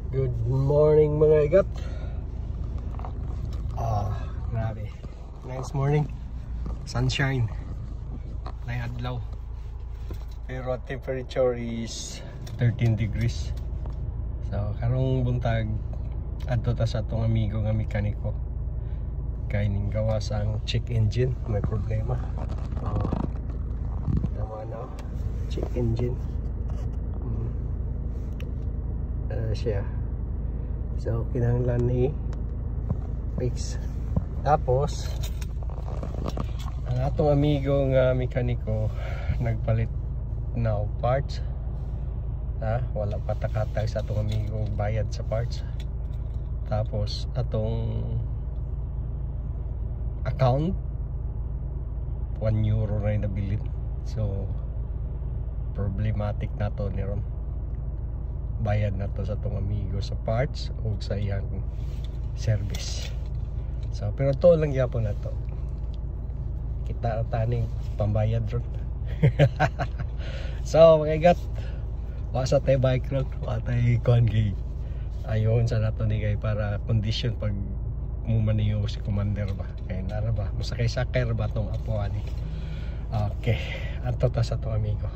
Good morning mga igat. Grabe. Nice morning. Sunshine. May adlaw. Pero temperature is 13 degrees. So karong buntag adto ta sa atong amigo nga mekaniko. Kay ning gawas ang check engine, may problema. Tama na. Check engine. Siya. So kinahanglan ni fix. Tapos ang atong amigo nga mekaniko nagpalit na parts. Wala pa takatay sa atong amigo bayad sa parts. Tapos atong account €1 na nabilin. So problematic na to ni ron. Bayad na to sa atong amigo sa parts o sa iyang service. So pero to lang gyapon na to. Kita taning pambayad ron. So mga igat, wa sa tay bike road, wa tay kuan gay. Ayon sa nato ni kay para condition pag mumaniyo si commander ba. Kay nara ba musakay-sakay ra ba tong apo ani. Okay, adto ta sa atong amigo.